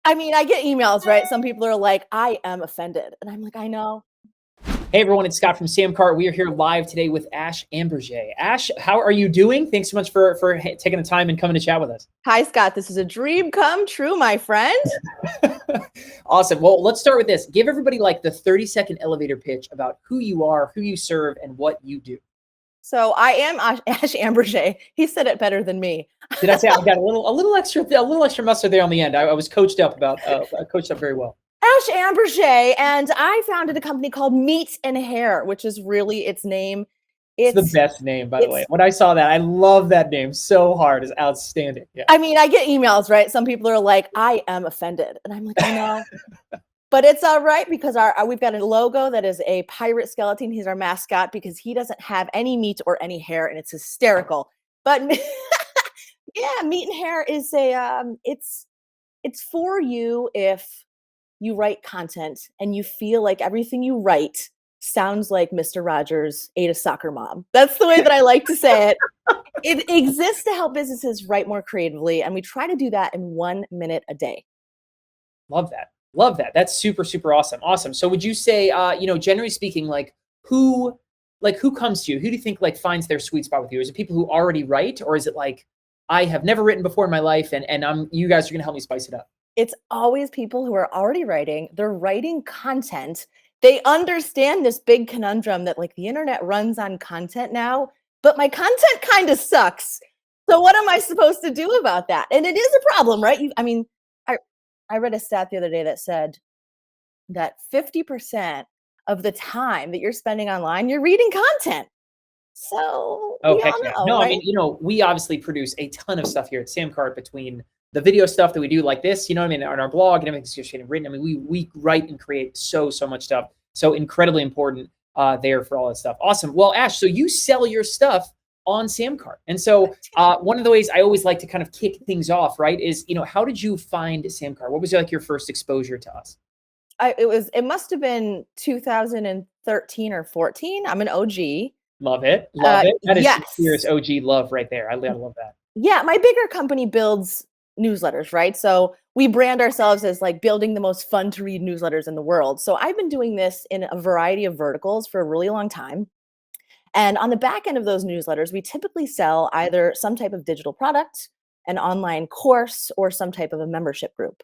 I mean, I get emails, right? Some people are like, "I am offended." And I'm like, "I know." Hey everyone, it's Scott from SamCart. We are here live today with Ash Amberjay. Ash, how are you doing? Thanks so much for taking the time and coming to chat with us. Hi, Scott. This is a dream come true, my friend. Awesome. Well, let's start with this. Give everybody like the 30-second elevator pitch about who you are, who you serve, and what you do. So I am Ash Amberjay. He said it better than me. Did I say I got a little extra mustard there on the end? I was coached up very well. Ash Amberjay, and I founded a company called Meat and Hair, which is really its name. It's the best name, by the way. When I saw that, I love that name so hard. It's outstanding. Yeah. I mean, I get emails, right? Some people are like, "I am offended," and I'm like, "I know." But it's all right because we've got a logo that is a pirate skeleton. He's our mascot because he doesn't have any meat or any hair, and it's hysterical. But yeah, Meat and Hair is it's for you if you write content and you feel like everything you write sounds like Mr. Rogers ate a soccer mom. That's the way that I like to say it. It exists to help businesses write more creatively, and we try to do that in 1 minute a day. Love that. Love that. That's super, super awesome. Awesome. So would you say, generally speaking, who comes to you? Who do you think finds their sweet spot with you? Is it people who already write, or is it I have never written before in my life and you guys are going to help me spice it up? It's always people who are already writing. They're writing content. They understand this big conundrum that the internet runs on content now, but my content kind of sucks. So what am I supposed to do about that? And it is a problem, right? I read a stat the other day that said that 50% of the time that you're spending online, you're reading content. So we all know, no, right? I mean, we obviously produce a ton of stuff here at SamCart between the video stuff that we do like this, on our blog and everything's just getting written. I mean, we write and create so much stuff. So incredibly important there for all that stuff. Awesome. Well, Ash, so you sell your stuff on SamCart. And so one of the ways I always like to kind of kick things off, right, is, how did you find SamCart? What was your first exposure to us? It must have been 2013 or 14. I'm an OG. Love it. Love it. That is yes. serious OG love right there. I love that. Yeah, my bigger company builds newsletters, right? So we brand ourselves as building the most fun to read newsletters in the world. So I've been doing this in a variety of verticals for a really long time. And on the back end of those newsletters, we typically sell either some type of digital product, an online course, or some type of a membership group.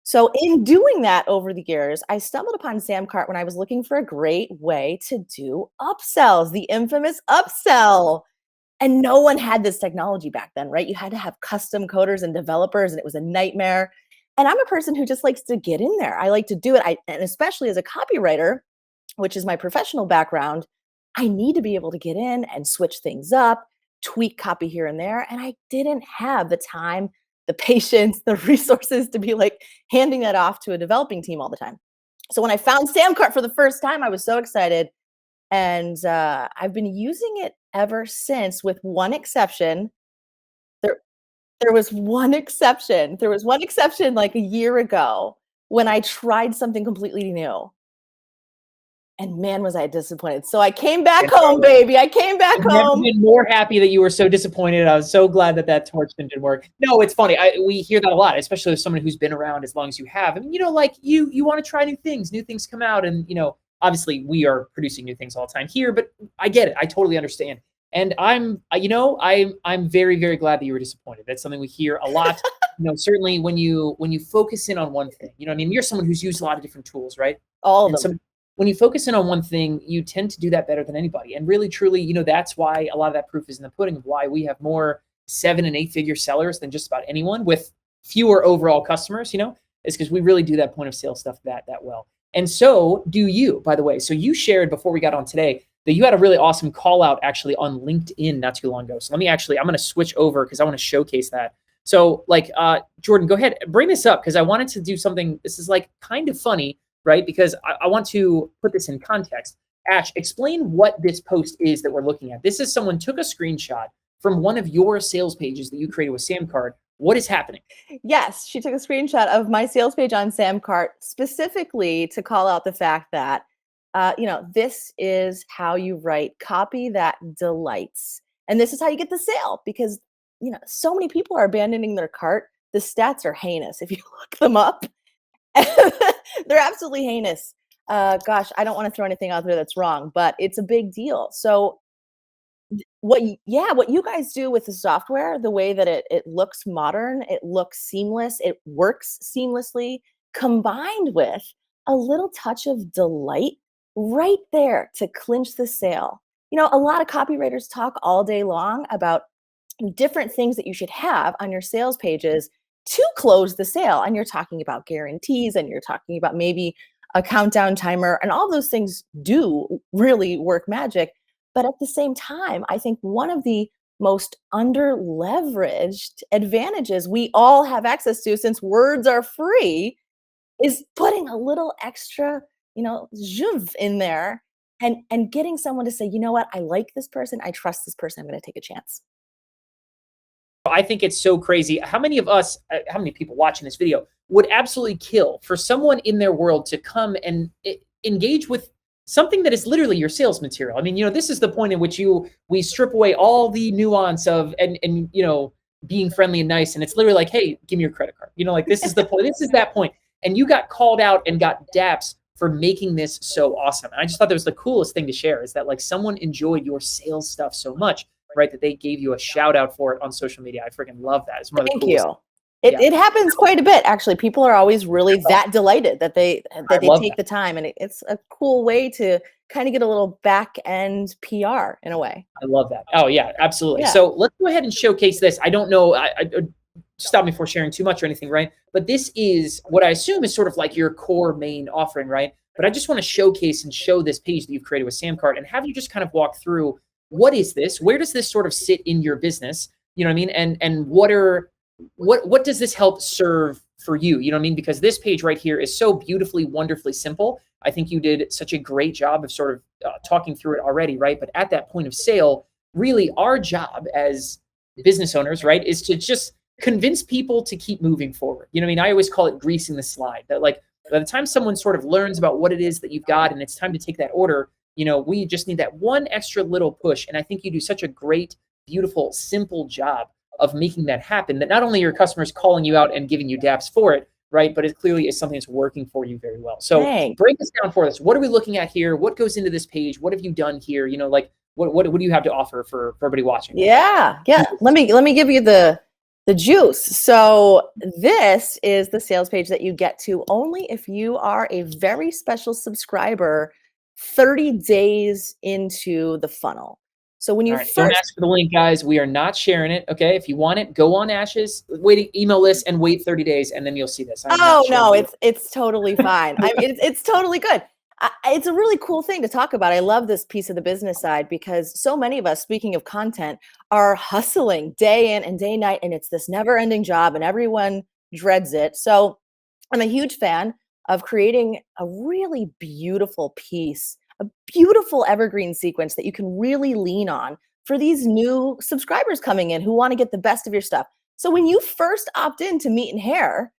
So in doing that over the years, I stumbled upon SamCart when I was looking for a great way to do upsells, the infamous upsell. And no one had this technology back then, right? You had to have custom coders and developers, and it was a nightmare. And I'm a person who just likes to get in there. I like to do it. And especially as a copywriter, which is my professional background, I need to be able to get in and switch things up, tweak copy here and there. And I didn't have the time, the patience, the resources to be handing that off to a developing team all the time. So when I found SamCart for the first time, I was so excited. And I've been using it ever since, with one exception. There was one exception. There was one exception a year ago when I tried something completely new. And man, was I disappointed. So I came back home, baby. I came back home. I've been more happy that you were so disappointed. I was so glad that torch didn't work. No, it's funny. We hear that a lot, especially as someone who's been around as long as you have. I mean, you want to try new things come out. And, obviously we are producing new things all the time here, but I get it. I totally understand. And I'm very, very glad that you were disappointed. That's something we hear a lot. Certainly when you focus in on one thing, you're someone who's used a lot of different tools, right? All of them. When you focus in on one thing, you tend to do that better than anybody. And really, truly, that's why a lot of that proof is in the pudding of why we have more 7- and 8-figure sellers than just about anyone with fewer overall customers, is because we really do that point of sale stuff that well. And so do you, by the way. So you shared before we got on today that you had a really awesome call out actually on LinkedIn not too long ago. So I'm going to switch over because I want to showcase that. So Jordan, go ahead, bring this up because I wanted to do something. This is kind of funny, right? Because I want to put this in context. Ash, explain what this post is that we're looking at. This is someone took a screenshot from one of your sales pages that you created with SamCart. What is happening? Yes, she took a screenshot of my sales page on SamCart specifically to call out the fact that, this is how you write copy that delights. And this is how you get the sale because, so many people are abandoning their cart. The stats are heinous if you look them up. They're absolutely heinous. Gosh, I don't want to throw anything out there that's wrong, but it's a big deal. So what you guys do with the software, the way that it looks modern, it looks seamless, it works seamlessly, combined with a little touch of delight right there to clinch the sale. A lot of copywriters talk all day long about different things that you should have on your sales pages to close the sale. And you're talking about guarantees, and you're talking about maybe a countdown timer, and all those things do really work magic. But at the same time, I think one of the most under leveraged advantages we all have access to, since words are free, is putting a little extra, zhuzh in there, and getting someone to say, you know what, I like this person, I trust this person, I'm going to take a chance. I think it's so crazy. How many of us, how many people watching this video would absolutely kill for someone in their world to come and engage with something that is literally your sales material? I mean, this is the point in which we strip away all the nuance of and being friendly and nice, and it's literally like, hey, give me your credit card. Like, this is the point. This is that point. And you got called out and got daps for making this so awesome. And I just thought that was the coolest thing to share, is that like someone enjoyed your sales stuff so much, right, that they gave you a shout out for it on social media. I freaking love that. It's one of the Thank coolest. you. It happens quite a bit, actually. People are always really that delighted that they take the time, and it's a cool way to kind of get a little back end PR in a way. I love that. Oh yeah, absolutely. Yeah. So let's go ahead and showcase this. I don't know, stop me before sharing too much or anything, right? But this is what I assume is sort of like your core main offering, right? But I just want to showcase and show this page that you've created with SamCart, and have you just kind of walk through, what is this? Where does this sort of sit in your business? You know what I mean? And what does this help serve for you? You know what I mean? Because this page right here is so beautifully, wonderfully simple. I think you did such a great job of sort of talking through it already, right? But at that point of sale, really our job as business owners, right, is to just convince people to keep moving forward. You know what I mean? I always call it greasing the slide. That like by the time someone sort of learns about what it is that you've got and it's time to take that order, we just need that one extra little push. And I think you do such a great, beautiful, simple job of making that happen, that not only are your customers calling you out and giving you daps for it, right, but it clearly is something that's working for you very well. So break this down for us. What are we looking at here? What goes into this page? What have you done here? Like what do you have to offer for everybody watching? Yeah. Let me give you the juice. So this is the sales page that you get to only if you are a very special subscriber 30 days into the funnel. So when you don't ask for the link, guys. We are not sharing it. Okay. If you want it, go on Ash's email list and wait 30 days, and then you'll see this. Oh no, it's totally fine. I mean, it's totally good. It's a really cool thing to talk about. I love this piece of the business side, because so many of us, speaking of content, are hustling day in and day night, and it's this never ending job, and everyone dreads it. So I'm a huge fan of creating a really beautiful piece, a beautiful evergreen sequence that you can really lean on for these new subscribers coming in who want to get the best of your stuff. So when you first opt in to Meat and Hair,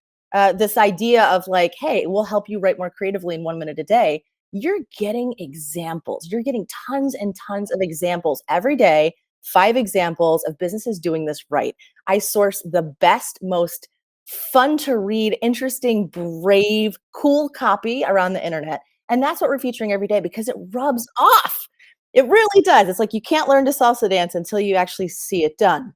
this idea of like, hey, we'll help you write more creatively in 1 minute a day, you're getting examples. You're getting tons and tons of examples every day, 5 examples of businesses doing this right. I source the best, most fun to read, interesting, brave, cool copy around the internet. And that's what we're featuring every day, because it rubs off. It really does. It's like you can't learn to salsa dance until you actually see it done.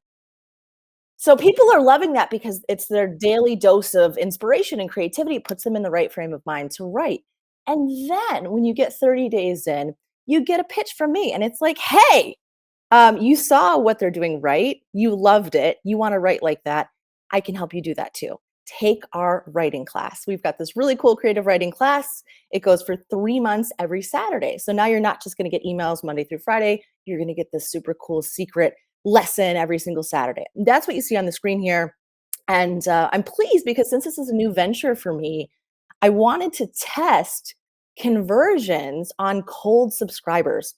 So people are loving that because it's their daily dose of inspiration and creativity. It puts them in the right frame of mind to write. And then when you get 30 days in, you get a pitch from me. And it's like, hey, you saw what they're doing right. You loved it. You want to write like that. I can help you do that too. Take our writing class. We've got this really cool creative writing class. It goes for 3 months every Saturday. So now you're not just going to get emails Monday through Friday. You're going to get this super cool secret lesson every single Saturday. That's what you see on the screen here. And I'm pleased because since this is a new venture for me, I wanted to test conversions on cold subscribers.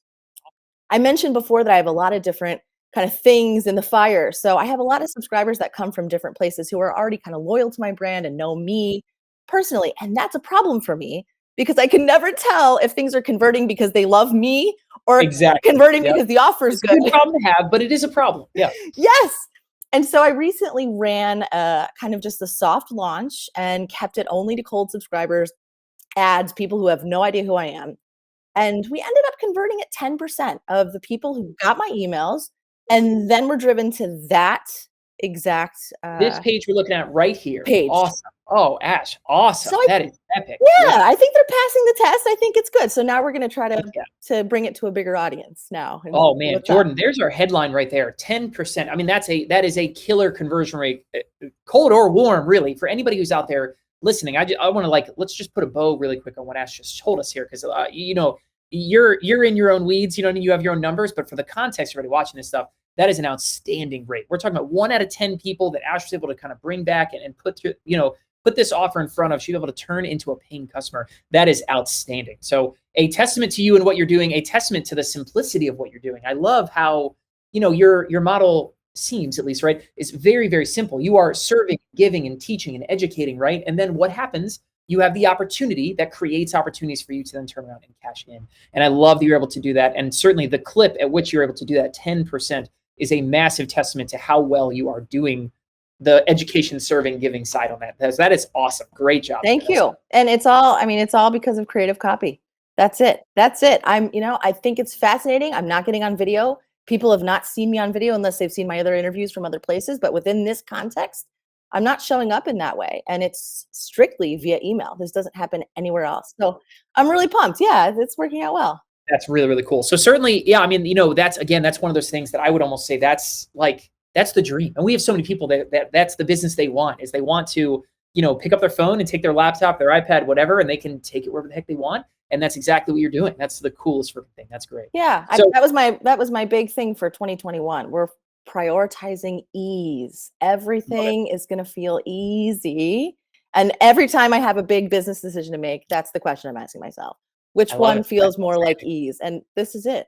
I mentioned before that I have a lot of different kind of things in the fire. So I have a lot of subscribers that come from different places who are already kind of loyal to my brand and know me personally. And that's a problem for me because I can never tell if things are converting because they love me or converting because the offer is good. It's a good problem to have, but it is a problem. Yeah. Yes. And so I recently ran a kind of just a soft launch and kept it only to cold subscribers, ads, people who have no idea who I am. And we ended up converting at 10% of the people who got my emails and then were driven to that exact This page we're looking at right here. page. Awesome. Oh, Ash, So awesome. That is epic. yeah, I think they're passing the test. I think it's good. So now we're going to try Yeah. to bring it to a bigger audience now. And Oh see man, what's up. Jordan, there's our headline right there. 10%. I mean, that is a killer conversion rate, cold or warm, really, for anybody who's out there listening. I want to let's just put a bow really quick on what Ash just told us here, because you're in your own weeds. You know what I mean? You have your own numbers, but for the context of everybody watching this stuff, that is an outstanding rate. We're talking about 1 out of 10 people that Ash was able to kind of bring back and put through, put this offer in front of. She's able to turn into a paying customer. That is outstanding. So a testament to you and what you're doing, a testament to the simplicity of what you're doing. I love how, your model seems, at least, right, is very, very simple. You are serving, giving, and teaching and educating, right? And then what happens? You have the opportunity that creates opportunities for you to then turn around and cash in. And I love that you're able to do that. And certainly the clip at which you're able to do that, 10%, is a massive testament to how well you are doing the education, serving, giving side on that. That is awesome. Great job. Thank you. And it's all because of creative copy. That's it. I think it's fascinating. I'm not getting on video. People have not seen me on video unless they've seen my other interviews from other places. But within this context, I'm not showing up in that way. And it's strictly via email. This doesn't happen anywhere else. So I'm really pumped. Yeah, it's working out well. That's really, really cool. So certainly, yeah, I mean, that's one of those things that I would almost say that's the dream. And we have so many people that's the business they want, is they want to, pick up their phone and take their laptop, their iPad, whatever, and they can take it wherever the heck they want. And that's exactly what you're doing. That's the coolest freaking thing. That's great. Yeah. So, that was my big thing for 2021. We're prioritizing ease. Everything is going to feel easy. And every time I have a big business decision to make, that's the question I'm asking myself. Which one feels more like ease? And this is it.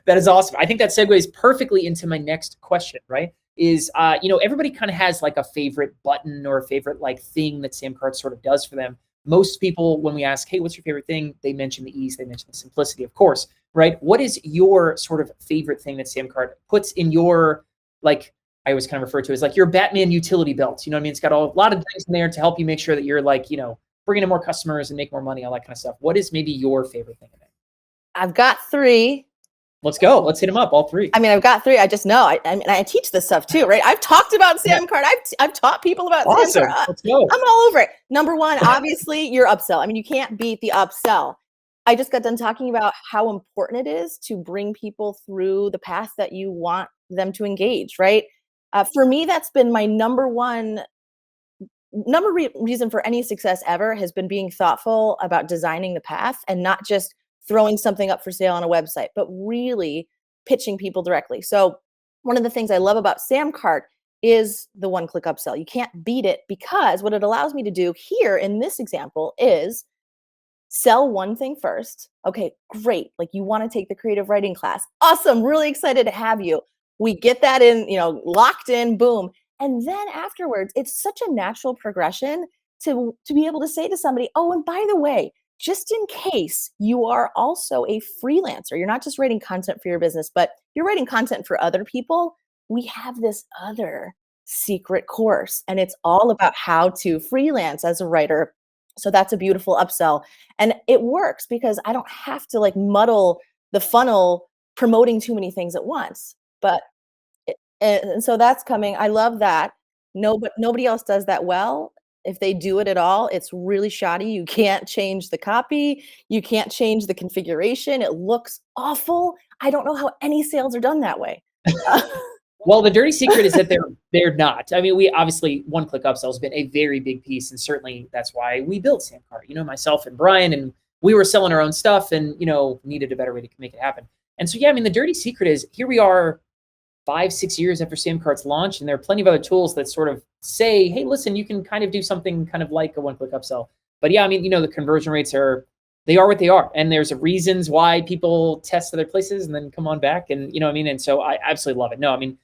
That is awesome. I think that segues perfectly into my next question, right? Is, everybody kind of has like a favorite button or a favorite thing that SamCart sort of does for them. Most people, when we ask, hey, what's your favorite thing? They mention the ease, they mention the simplicity, of course, right? What is your sort of favorite thing that SamCart puts in your, I always kind of refer to it as your Batman utility belt. You know what I mean? It's got a lot of things in there to help you make sure that you're bringing in more customers and make more money, all that kind of stuff. What is maybe your favorite thing in it? I've got 3. Let's go. Let's hit them up, all 3. I mean, I've got 3. I just know. I teach this stuff too, right? I've talked about SamCart. I've taught people about SamCart. Let's go. I'm all over it. Number 1, obviously, your upsell. I mean, you can't beat the upsell. I just got done talking about how important it is to bring people through the path that you want them to engage, right? For me, that's been my number one reason for any success ever, has been being thoughtful about designing the path and not just throwing something up for sale on a website, but really pitching people directly. So one of the things I love about SamCart is the one-click upsell. You can't beat it, because what it allows me to do here in this example is sell one thing first. Okay, great. You want to take the creative writing class. Awesome. Really excited to have you. We get that in, locked in, boom. And then afterwards, it's such a natural progression to be able to say to somebody, oh, and by the way, just in case you are also a freelancer, you're not just writing content for your business, but you're writing content for other people, we have this other secret course, and it's all about how to freelance as a writer. So that's a beautiful upsell. And it works because I don't have to muddle the funnel promoting too many things at once. But and so that's coming. I love that. No, but nobody else does that well. If they do it at all, it's really shoddy. You can't change the copy. You can't change the configuration. It looks awful. I don't know how any sales are done that way. Well, the dirty secret is that they're not. I mean, we obviously, one-click upsell has been a very big piece, and certainly that's why we built SamCart. Myself and Brian, and we were selling our own stuff, and needed a better way to make it happen. And so, yeah, I mean, the dirty secret is, here we are 5-6 years after SamCart's launch, and there are plenty of other tools that sort of say, hey, listen, you can kind of do something kind of like a one-click upsell. But yeah, I mean, the conversion rates they are what they are. And there's reasons why people test other places and then come on back, and what I mean? And so I absolutely love it. No, I mean,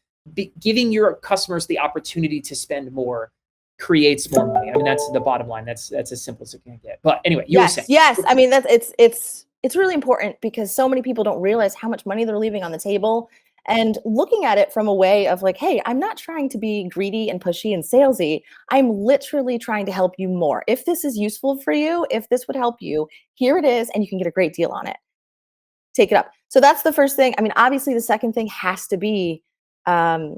giving your customers the opportunity to spend more creates more money. I mean, that's the bottom line. That's as simple as it can get. But anyway, you were saying. Yes. I mean, it's really important, because so many people don't realize how much money they're leaving on the table. And looking at it from a way of like, hey, I'm not trying to be greedy and pushy and salesy. I'm literally trying to help you more. If this is useful for you, if this would help you, here it is, and you can get a great deal on it. Take it up. So that's the first thing. I mean, obviously, the second thing um,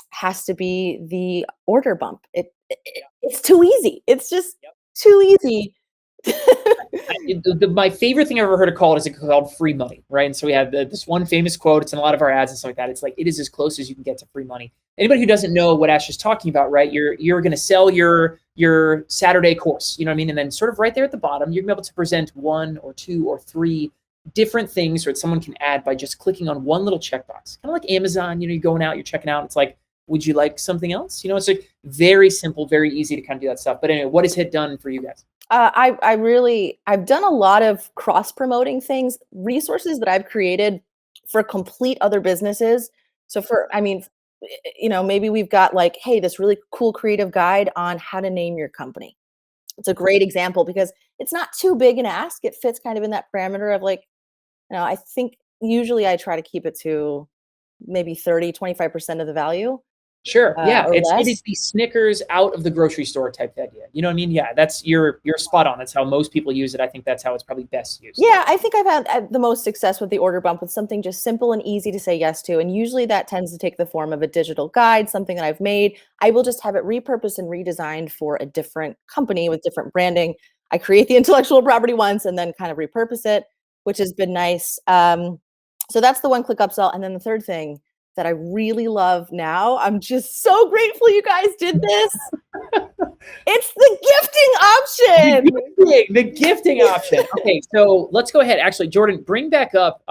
has to be the order bump. It's too easy. It's just Yep. too easy. My favorite thing I've ever heard it called is called free money, right? And so we have this one famous quote. It's in a lot of our ads and stuff like that. It's like, it is as close as you can get to free money. Anybody who doesn't know what Ash is talking about, right? You're going to sell your Saturday course, you know what I mean? And then sort of right there at the bottom, you're going to be able to present one or two or three different things that someone can add by just clicking on one little checkbox. Kind of like Amazon, you know, you're going out, you're checking out. It's like, would you like something else? You know, it's like very simple, very easy to kind of do that stuff. But anyway, what has Hit done for you guys? I've done a lot of cross promoting things, resources that I've created for complete other businesses. So I mean, maybe we've got like, hey, this really cool creative guide on how to name your company. It's a great example because it's not too big an ask. It fits kind of in that parameter of like, I think usually I try to keep it to maybe 30, 25% of the value, Sure. Yeah. or It is less. the Snickers out of the grocery store type idea. You know what I mean? Yeah. That's you're spot on. That's how most people use it. I think that's how it's probably best used. Yeah, I think I've had the most success with the order bump with something just simple and easy to say yes to. And usually that tends to take the form of a digital guide, something that I've made. I will just have it repurposed and redesigned for a different company with different branding. I create the intellectual property once and then kind of repurpose it, which has been nice. So that's the one click upsell. And then the third thing that I really love now, I'm just so grateful you guys did this. It's the gifting option. The gifting option. Okay, so let's go ahead. Actually, Jordan, bring back up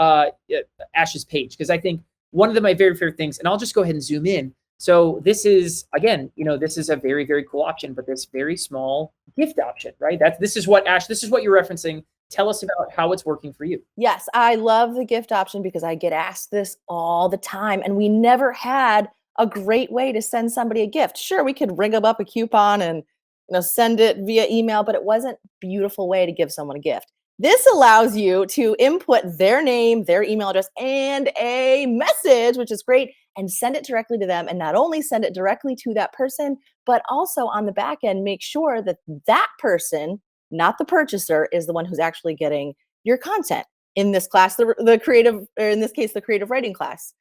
Ash's page because I think one of my very favorite things, and I'll just go ahead and zoom in. So this is again, this is a very, very cool option, but this very small gift option, right? This is what Ash, this is what you're referencing. Tell us about how it's working for you. Yes, I love the gift option because I get asked this all the time, and we never had a great way to send somebody a gift. Sure, we could ring them up a coupon and send it via email, but it wasn't a beautiful way to give someone a gift. This allows you to input their name, their email address, and a message, which is great, and send it directly to them. And not only send it directly to that person, but also on the back end, make sure that that person, not the purchaser, is the one who's actually getting your content. In this class, the creative, or in this case, the creative writing class.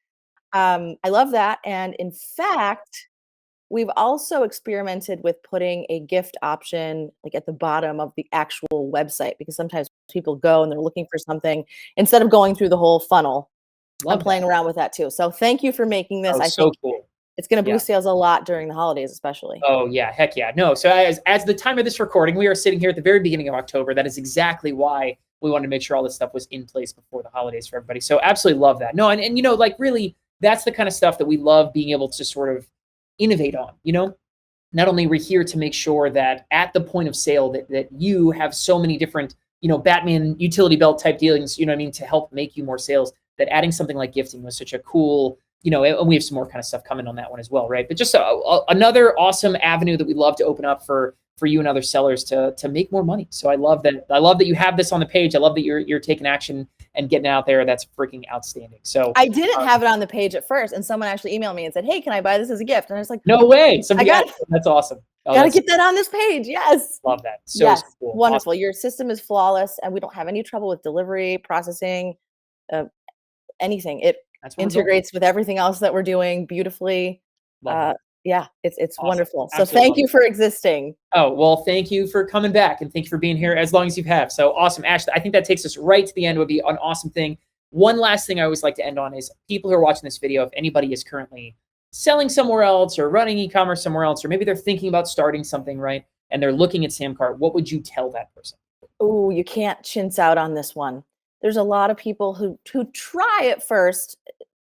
I love that. And in fact, we've also experimented with putting a gift option like at the bottom of the actual website because sometimes people go and they're looking for something instead of going through the whole funnel. I'm Love playing that. around with that too. So thank you for making this. Oh, I so think cool. it's going to Yeah. boost sales a lot during the holidays, especially. Oh yeah, heck yeah. No, so as the time of this recording, we are sitting here at the very beginning of October. That is exactly why we wanted to make sure all this stuff was in place before the holidays for everybody. So absolutely love that. No, and like really, that's the kind of stuff that we love being able to sort of innovate on, Not only we're here to make sure that at the point of sale that you have so many different, Batman utility belt type dealings, you know what I mean, to help make you more sales, that adding something like gifting was such a cool, and we have some more kind of stuff coming on that one as well, right? But just another awesome avenue that we love to open up for you and other sellers to make more money. So I love that. I love that you have this on the page. I love that you're taking action and getting out there. That's freaking outstanding. So I didn't have it on the page at first, and someone actually emailed me and said, "Hey, can I buy this as a gift?" And I was like, no way. I got That's awesome. Oh, got to get that on this page. Yes. love that. So Yes, cool. wonderful. Awesome. Your system is flawless, and we don't have any trouble with delivery, processing, uh, anything. It That's what we're going. integrates with everything else that we're doing beautifully. Love that. Yeah, it's Awesome. wonderful. So Absolutely thank love you it. for existing. Oh, well, thank you for coming back and thank you for being here as long as you have. So awesome. Ash, I think that takes us right to the end. It would be an awesome thing. One last thing I always like to end on is people who are watching this video, if anybody is currently selling somewhere else or running e-commerce somewhere else, or maybe they're thinking about starting something, right? And they're looking at SamCart, what would you tell that person? Oh, you can't chintz out on this one. There's a lot of people who try at first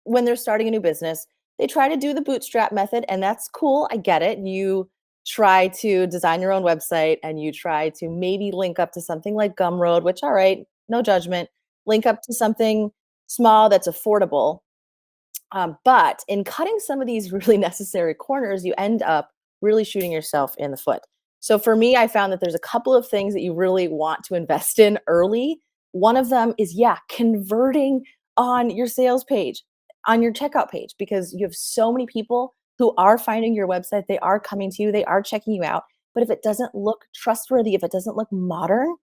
when they're starting a new business. They try to do the bootstrap method, and that's cool. I get it. You try to design your own website and you try to maybe link up to something like Gumroad, which, all right, no judgment, link up to something small that's affordable. But in cutting some of these really necessary corners, you end up really shooting yourself in the foot. So for me, I found that there's a couple of things that you really want to invest in early. One of them is, yeah, converting on your sales page. on your checkout page, because you have so many people who are finding your website, they are coming to you, they are checking you out. But if it doesn't look trustworthy, if it doesn't look modern,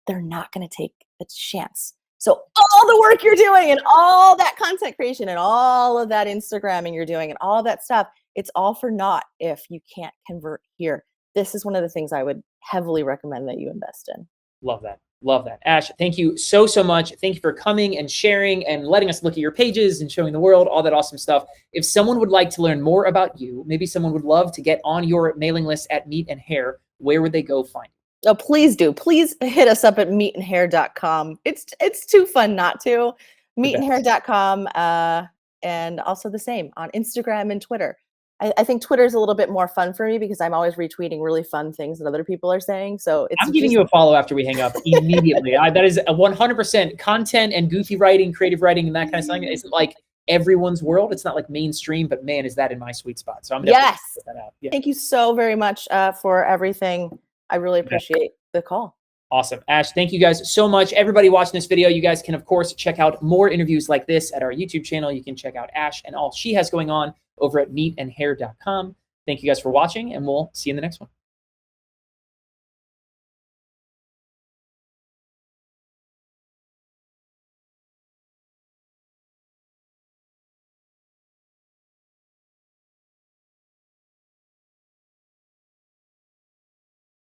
they're not going to take a chance. So all the work you're doing and all that content creation and all of that Instagramming you're doing and all of that stuff, it's all for naught if you can't convert here. This is one of the things I would heavily recommend that you invest in. Love that. Love that. Ash, thank you so, so much. Thank you for coming and sharing and letting us look at your pages and showing the world all that awesome stuff. If someone would like to learn more about you, maybe someone would love to get on your mailing list at Meat and Hair, where would they go find you? Oh, please do. Please hit us up at meatandhair.com. It's too fun not to. Meatandhair.com, and also the same on Instagram and Twitter. I think Twitter is a little bit more fun for me because I'm always retweeting really fun things that other people are saying. So it's I'm giving you a follow after we hang up immediately. That is a 100% content and goofy writing, creative writing, and that kind of stuff. It isn't like everyone's world. It's not like mainstream, but man, is that in my sweet spot. So I'm definitely yes. check that out. Yeah. Thank you so very much for everything. I really appreciate the call. Awesome. Ash, thank you guys so much. Everybody watching this video, you guys can, of course, check out more interviews like this at our YouTube channel. You can check out Ash and all she has going on over at meatandhair.com. Thank you guys for watching, and we'll see you in the next one.